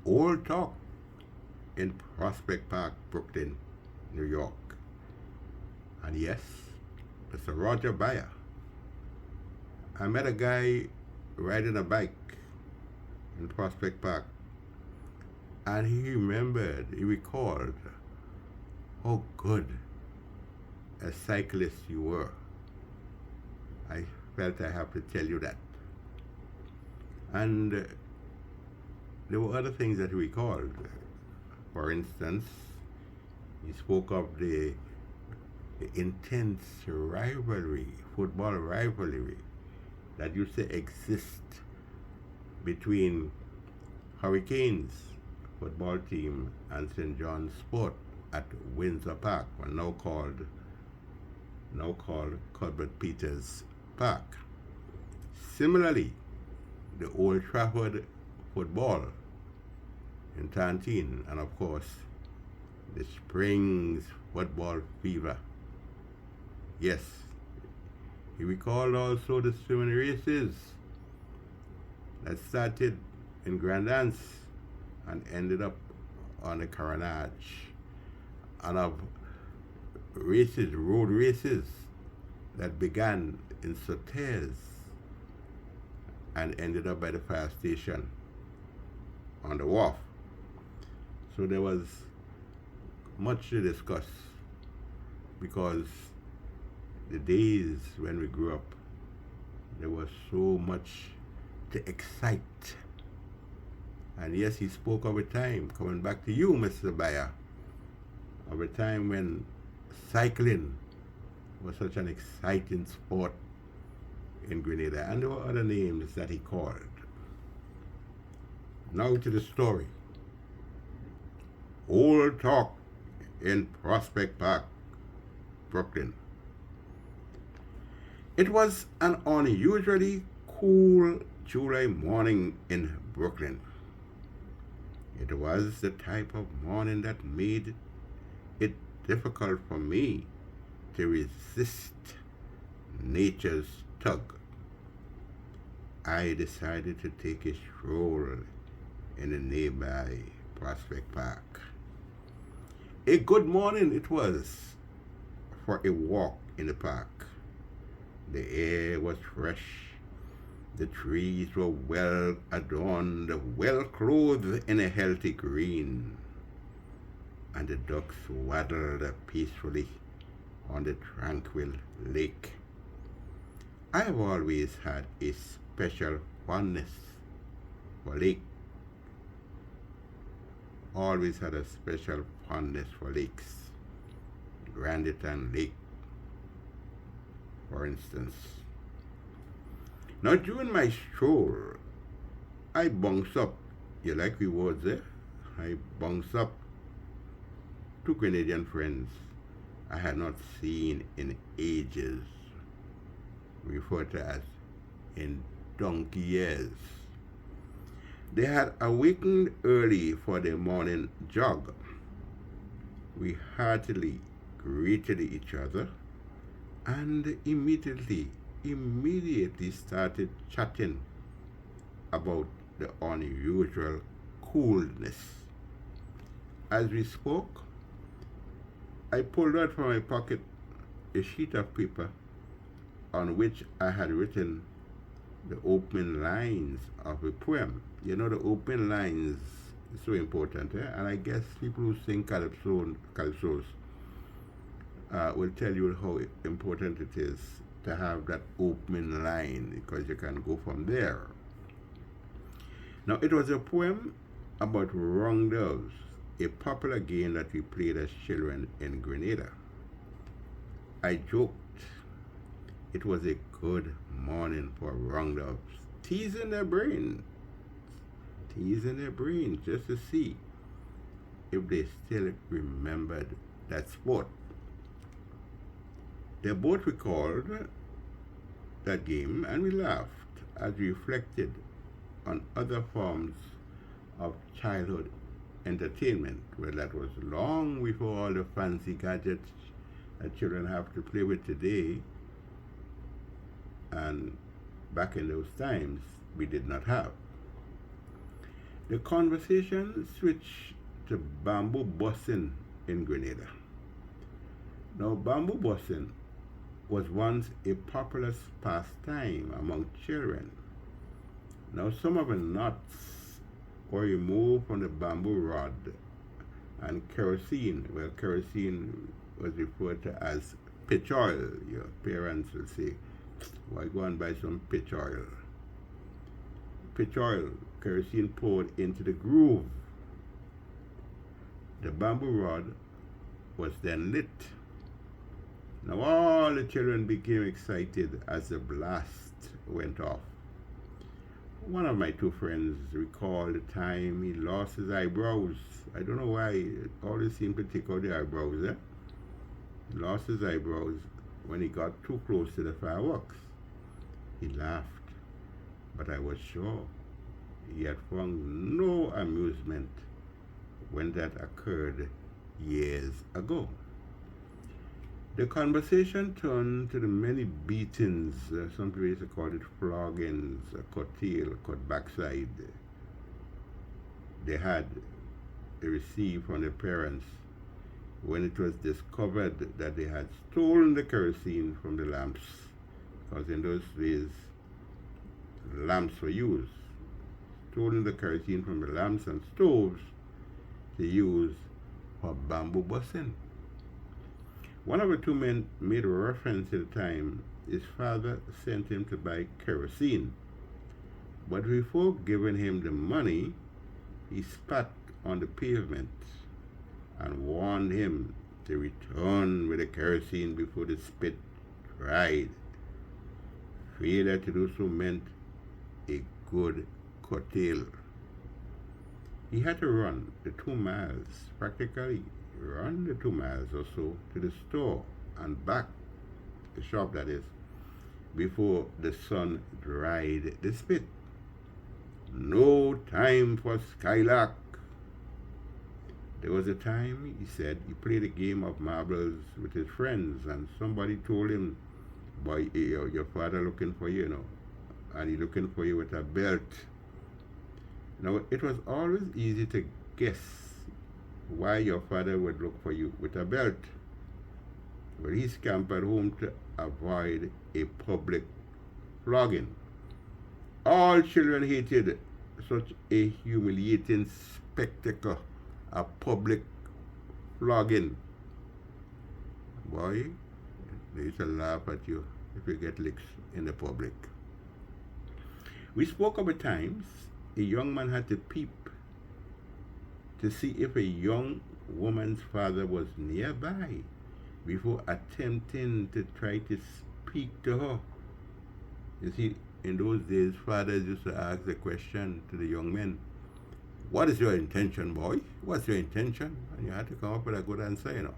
Old Talk in Prospect Park, Brooklyn, New York. And yes, Mr. Roger Bayer. I met a guy riding a bike in Prospect Park, and he recalled how good a cyclist you were. I felt I have to tell you that. And there were other things that he recalled. For instance, he spoke of the intense rivalry, football rivalry, that used to exist between Hurricanes football team and St. John's Sport at Windsor Park, or now called Cuthbert Peters Park. Similarly, the Old Trafford football in Tantine, and of course, the Springs football fever. Yes, he recalled also the swimming races that started in Grand Anse and ended up on the Coronage, and of races, road races that began in Sotes and ended up by the fire station on the wharf. So there was much to discuss because the days when we grew up, there was so much to excite. And yes, he spoke of a time, coming back to you, Mr. Bayer, of a time when cycling was such an exciting sport in Grenada. And there were other names that he called. Now to the story. Old Talk in Prospect Park, Brooklyn. It was an unusually cool July morning in Brooklyn. It was the type of morning that made it difficult for me to resist nature's tug. I decided to take a stroll in the nearby Prospect Park. A good morning it was for a walk in the park. The air was fresh, the trees were well adorned, well clothed in a healthy green, and the ducks waddled peacefully on the tranquil lake. I have always had a special fondness for lake. Always had a special fondness for lakes. Granditan Lake, for instance. Now during my stroll, I bounced up. You like the words there? I bounced up two Canadian friends I had not seen in ages, referred to as in donkey years. They had awakened early for their morning jog. We heartily greeted each other and immediately started chatting about the unusual coolness. As we spoke, I pulled out from my pocket a sheet of paper on which I had written the opening lines of a poem. You know, the opening lines is so important, eh? And I guess people who sing calypsos will tell you how important it is to have that opening line because you can go from there. Now, it was a poem about Wrong Doves, a popular game that we played as children in Grenada. I joked it was a good morning for Wrong Doves, teasing their brains just to see if they still remembered that sport. They both recalled that game and we laughed as we reflected on other forms of childhood entertainment, where that was long before all the fancy gadgets that children have to play with today. And back in those times, we did not have. The conversation switched to bamboo busting in Grenada. Now, bamboo busting was once a popular pastime among children. Now, some of the knots were removed from the bamboo rod, and kerosene, well, kerosene was referred to as pitch oil. Your parents will say, why go and buy some pitch oil? Pitch oil, kerosene poured into the groove. The bamboo rod was then lit. Now all the children became excited as the blast went off. One of my two friends recalled the time he lost his eyebrows. I don't know why, it always seemed to take out the eyebrows, eh? He lost his eyebrows when he got too close to the fireworks. He laughed, but I was sure he had found no amusement when that occurred years ago. The conversation turned to the many beatings, some people used to call it floggings, cut tail, cut backside, they had received from their parents when it was discovered that they had stolen the kerosene from the lamps, because in those days lamps were used. Stolen the kerosene from the lamps and stoves to use for bamboo busting. One of the two men made reference at the time his father sent him to buy kerosene, but before giving him the money, he spat on the pavement and warned him to return with the kerosene before the spit dried. Failure to do so meant a good curtail. He had to run the 2 miles, practically run the 2 miles or so to the store and back, the shop that is, before the sun dried the spit. No time for skylark. There was a time, he said, he played a game of marbles with his friends, and somebody told him, boy, your father looking for you, and he looking for you with a belt. Now, it was always easy to guess why your father would look for you with a belt. Well, he scampered home to avoid a public flogging. All children hated such a humiliating spectacle, a public flogging. Boy, they used to laugh at you if you get licks in the public. We spoke of the times a young man had to peep to see if a young woman's father was nearby before attempting to try to speak to her. You see, in those days, fathers used to ask the question to the young men, what is your intention, boy? What's your intention? And you had to come up with a good answer,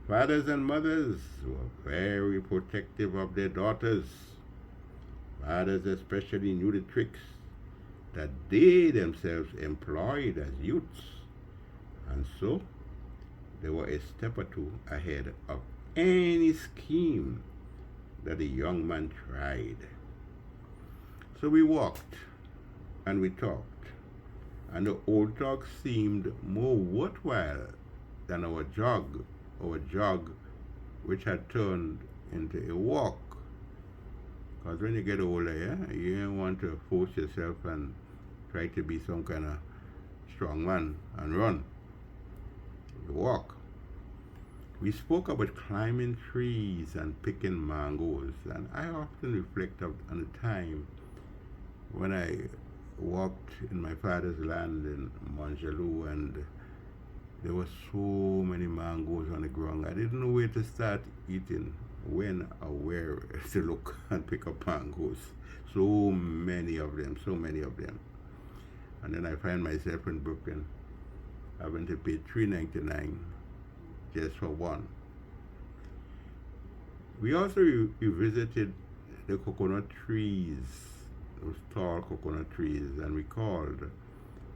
Fathers and mothers were very protective of their daughters. Fathers especially knew the tricks that they themselves employed as youths, and so they were a step or two ahead of any scheme that the young man tried. So we walked and we talked, and the old talk seemed more worthwhile than our jog which had turned into a walk. Because when you get older, you don't want to force yourself and try to be some kind of strong man and run. You walk. We spoke about climbing trees and picking mangoes, and I often reflect on the time when I walked in my father's land in Montjaloux, and there were so many mangoes on the ground. I didn't know where to start eating, when or where to look and pick up mangoes. So many of them. And then I find myself in Brooklyn having to pay $3.99 just for one. We also revisited the coconut trees, those tall coconut trees, and recalled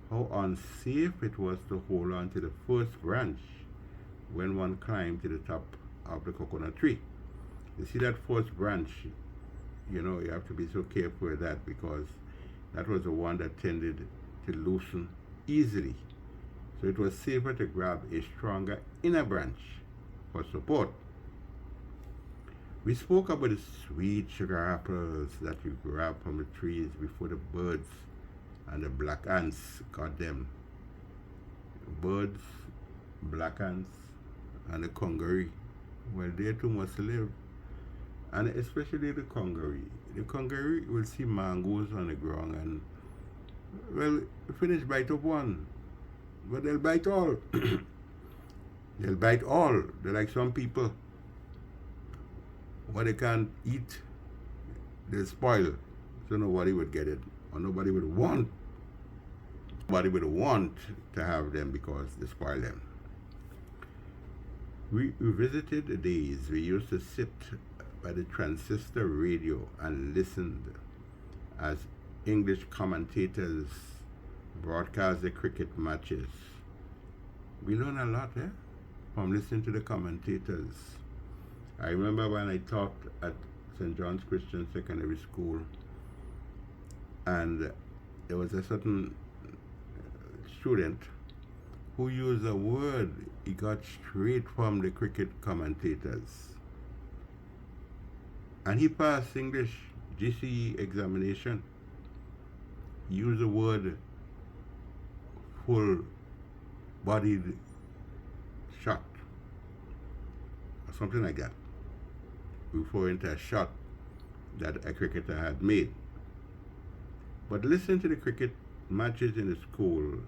how unsafe it was to hold on to the first branch when one climbed to the top of the coconut tree. You see that first branch, you have to be so careful with that, because that was the one that tended to loosen easily. So it was safer to grab a stronger inner branch for support. We spoke about the sweet sugar apples that you grab from the trees before the birds and the black ants got them. Birds, black ants, and the congaree. Well, they too must live. And especially the congaree. The congaree will see mangoes on the ground and, well, finish bite of one. But they'll bite all. They'll bite all. They're like some people. What they can't eat, they'll spoil. So nobody would get it. Or nobody would want to have them because they spoil them. We visited the days we used to sit by the transistor radio and listened as English commentators broadcast the cricket matches. We learn a lot from listening to the commentators. I remember when I taught at St. John's Christian Secondary School, and there was a certain student who used a word he got straight from the cricket commentators. And he passed English GCE examination. He used the word full-bodied shot, or something like that, referring to a shot that a cricketer had made. But listen to the cricket matches in the school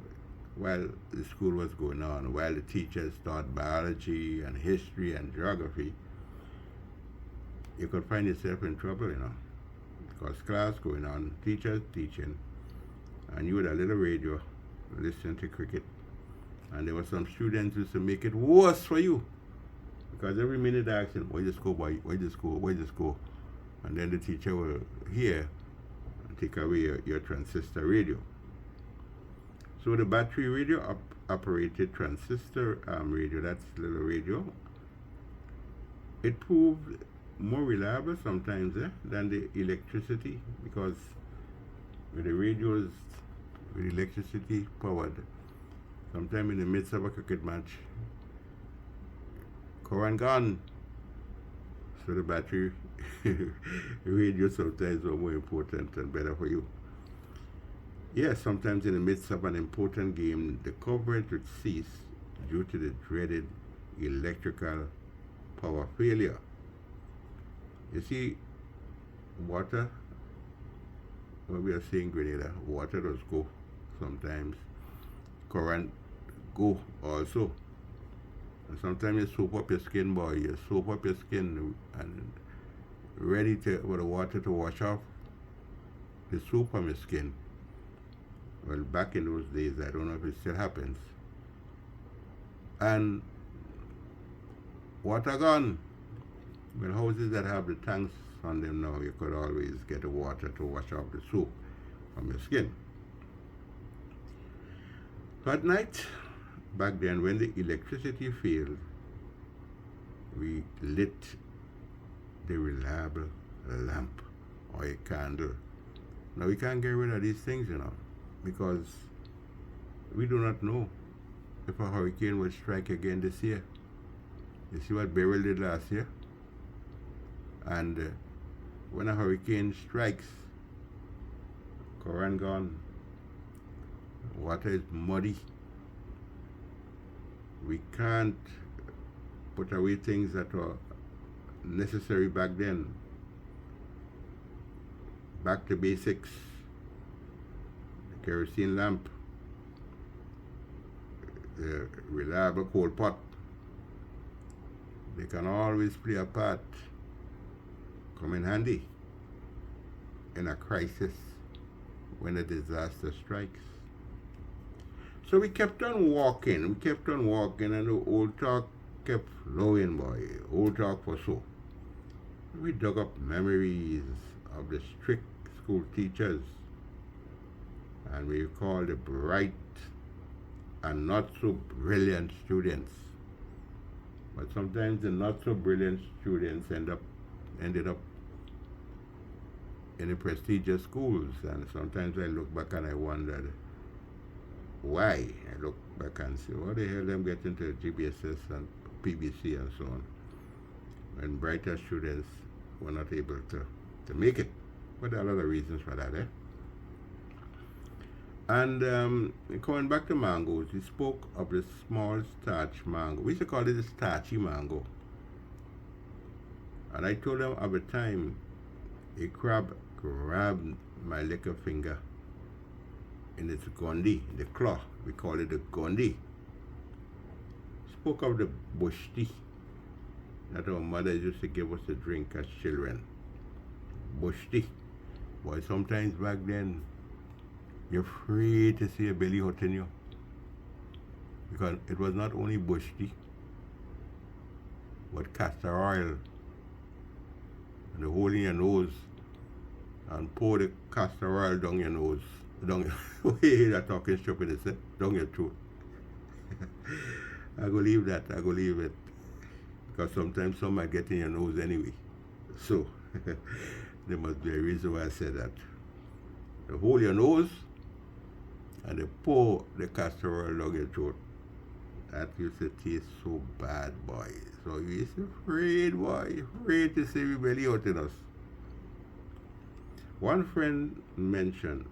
while the school was going on, while the teachers taught biology and history and geography. You could find yourself in trouble, because class going on, teachers teaching, and you with a little radio listening to cricket. And there were some students who used to make it worse for you, because every minute they asked him, where you score, boy? Where you score? Where you score? And then the teacher will hear and take away your transistor radio. So the battery radio operated transistor radio, that's little radio, it proved more reliable sometimes than the electricity, because with the radios with electricity powered, sometime in the midst of a cricket match, current gone. So the battery radio sometimes were more important and better for you. Yes, sometimes in the midst of an important game, the coverage would cease due to the dreaded electrical power failure. You see, water, when we are saying Grenada, water does go sometimes. Current go also. And sometimes you soap up your skin, boy. You soap up your skin and ready for the water to wash off the soap from your skin. Well, back in those days, I don't know if it still happens. And water gone. Well, houses that have the tanks on them now, you could always get the water to wash off the soap from your skin. So at night, back then, when the electricity failed, we lit the reliable lamp or a candle. Now, we can't get rid of these things, because we do not know if a hurricane will strike again this year. You see what Beryl did last year? And when a hurricane strikes, current gone, water is muddy. We can't put away things that were necessary back then. Back to basics. The kerosene lamp, the reliable coal pot. They can always play a part, come in handy in a crisis when a disaster strikes. So we kept on walking, and the old talk kept flowing, boy. Old talk for so. We dug up memories of the strict school teachers, and we recalled the bright and not so brilliant students. But sometimes the not so brilliant students ended up in the prestigious schools, and sometimes I look back and I wondered why? I look back and say, what the hell them get into GBSS and PBC and so on when brighter students were not able to make it. But there are a lot of reasons for that, eh? And coming back to mangoes, he spoke of the small starch mango. We used to call it the starchy mango. And I told him at the time, a crab grabbed my little finger in its gondi, the claw. We call it the gondi. Spoke of the bush tea that our mothers used to give us to drink as children. Bush tea. Boy, sometimes back then, you're free to see a belly hot in you. Because it was not only bush tea, but castor oil. And the hole in your nose and pour the castor oil down your nose. Down your that talking stupid is it? Down your throat. I go leave that. I go leave it. Because sometimes some might get in your nose anyway. So there must be a reason why I said that. You hold your nose and they pour the castor oil down your throat. That used to taste so bad, boy. So you used to afraid, boy, afraid to see we belly out in us. One friend mentioned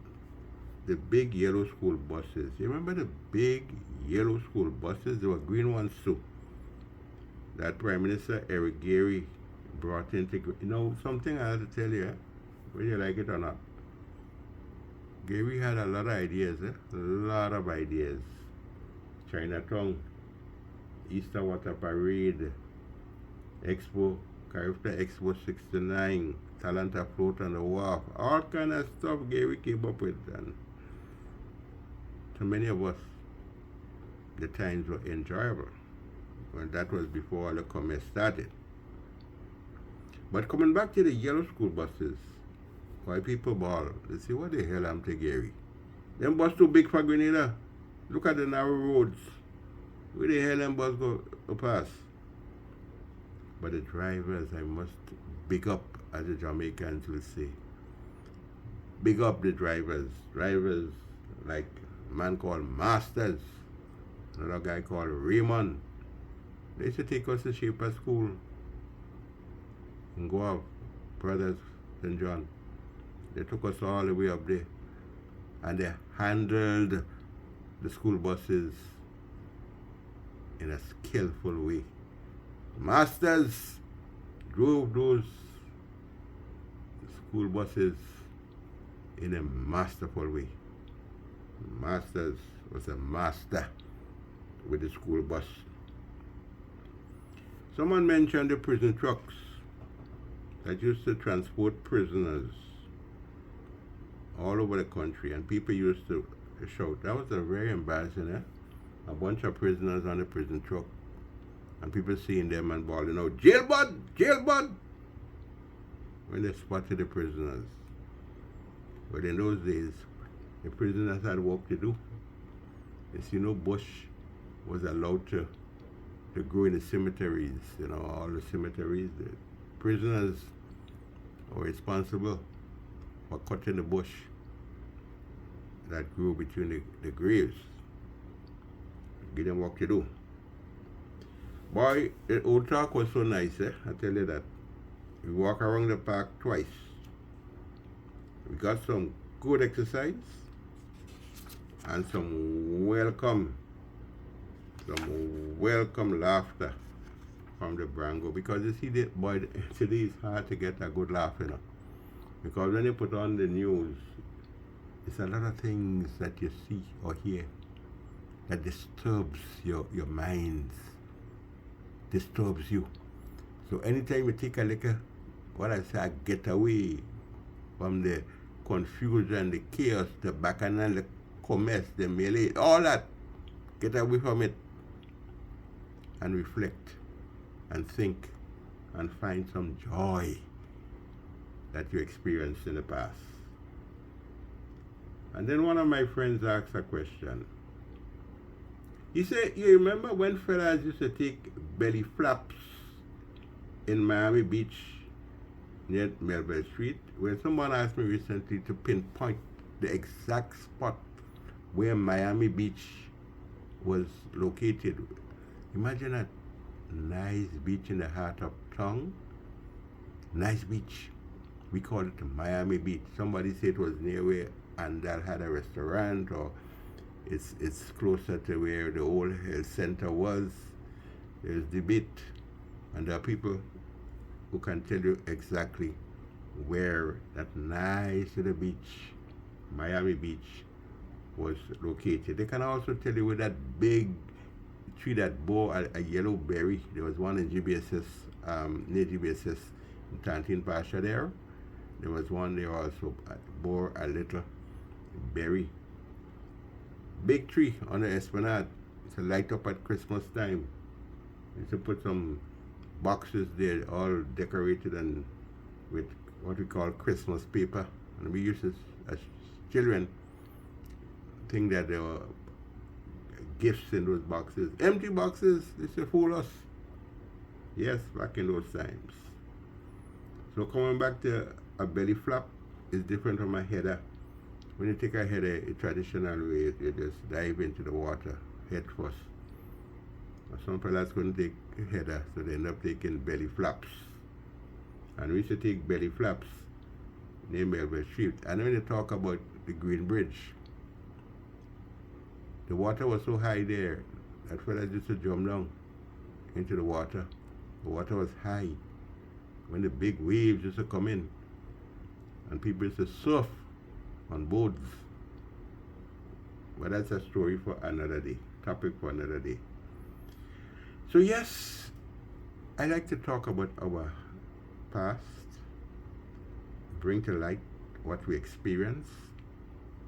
the big yellow school buses. You remember the big yellow school buses? There were green ones too. That Prime Minister Eric Gary brought into, you know, something I have to tell you, whether you like it or not. Gary had a lot of ideas, a lot of ideas. Chinatown, Easter Water Parade, Expo, Carifta Expo 69, Talent Afloat on the Wharf, all kind of stuff Gary came up with. And to many of us, the times were enjoyable. Well, that was before all the commerce started. But coming back to the yellow school buses, why people ball, they say, what the hell am to Gary? Them bus too big for Grenada. Look at the narrow roads. Where the hell them bus go pass? But the drivers, I must big up, as the Jamaicans will say. Big up the drivers. Drivers like a man called Masters, another guy called Raymond. They used to take us to Shaper School in Goa, Brothers St. John. They took us all the way up there. And they handled the school buses in a skillful way. Masters drove those school buses in a masterful way. Masters was a master with the school bus. Someone mentioned the prison trucks that used to transport prisoners all over the country, and people used to shout. That was a very embarrassing, eh? A bunch of prisoners on the prison truck, and people seeing them and bawling out, "Jail bud! Jail bud!" when they spotted the prisoners. But in those days, the prisoners had work to do. You see, no bush was allowed to grow in the cemeteries, you know, all the cemeteries. The prisoners were responsible for cutting the bush that grew between the graves. Give them work to do. Boy, the old talk was so nice, eh? I tell you that. We walk around the park twice. We got some good exercise and some welcome laughter from the Brango, because you see, boy, today it's hard to get a good laugh, you know, because when you put on the news, it's a lot of things that you see or hear that disturbs your minds, disturbs you. So anytime you take a little, what I say, get away from the confusion, the chaos, the bacchanal, the commerce, the melee, all that, get away from it and reflect and think and find some joy that you experienced in the past. And then one of my friends asked a question. He said, you remember when fellas used to take belly flaps in Miami Beach near Melville Street? When someone asked me recently to pinpoint the exact spot where Miami Beach was located. Imagine a nice beach in the heart of town. Nice beach. We call it Miami Beach. Somebody said it was near where Andal had a restaurant, or it's closer to where the old health center was. There's debate, and there are people who can tell you exactly where that nice little beach, Miami Beach, was located. They can also tell you where that big tree that bore a yellow berry. There was one in GBSS, near GBSS in Tantin Pasha there. There was one there also bore a little berry. Big tree on the Esplanade. It's a light up at Christmas time. Used to put some boxes there, all decorated and with what we call Christmas paper. And we used to, as children, think that there were gifts in those boxes. Empty boxes, they should fool us. Yes, back in those times. So coming back to a belly flap is different from a header. When you take a header, a traditional way, you just dive into the water head first. Some fellas couldn't take header, so they end up taking belly flaps. And we used to take belly flaps near Melbourne Street. And when you talk about the Green Bridge, the water was so high there that fellas used to jump down into the water. The water was high. When the big waves used to come in, and people used to surf on boats. But that's a story for another day, topic for another day. So yes, I like to talk about our past, bring to light what we experienced,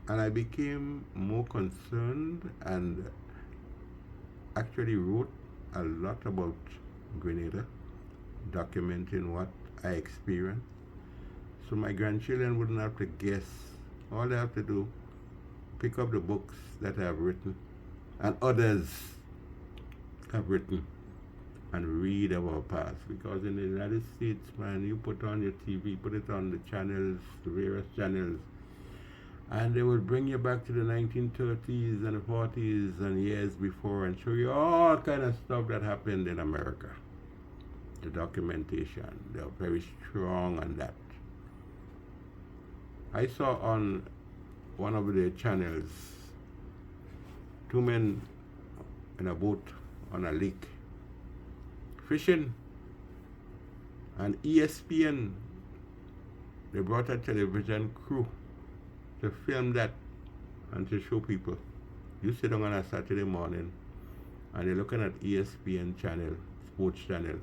and I became more concerned and actually wrote a lot about Grenada, documenting what I experienced. So my grandchildren wouldn't have to guess. All they have to do, pick up the books that I have written and others have written and read about past. Because in the United States, man, you put on your TV, put it on the channels, the various channels, and they will bring you back to the 1930s and the 40s and years before and show you all kind of stuff that happened in America. The documentation, they're very strong on that. I saw on one of the channels two men in a boat on a lake fishing, and ESPN, they brought a television crew to film that and to show people. You sit down on a Saturday morning and you're looking at ESPN channel, sports channel,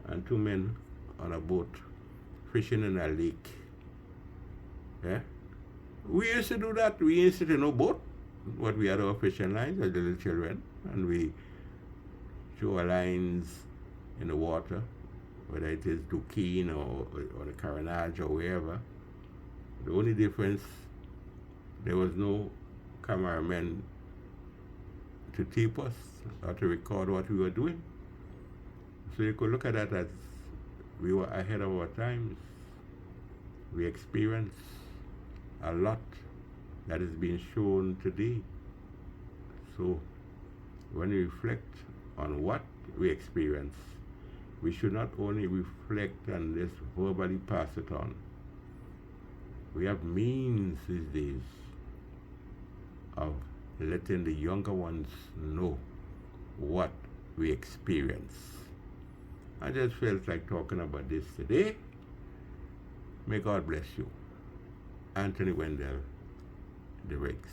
and two men on a boat fishing in a lake. Yeah? We used to do that. We used to know boat, what we had our fishing lines as little children, and we show our lines in the water, whether it is Duquesne or the Carenage or wherever. The only difference, there was no cameraman to tape us or to record what we were doing. So you could look at that as we were ahead of our times. We experienced a lot that is being shown today. So when we reflect on what we experience, we should not only reflect and just verbally pass it on. We have means these days of letting the younger ones know what we experience. I just felt like talking about this today. May God bless you. Anthony Wendell, The Rigs.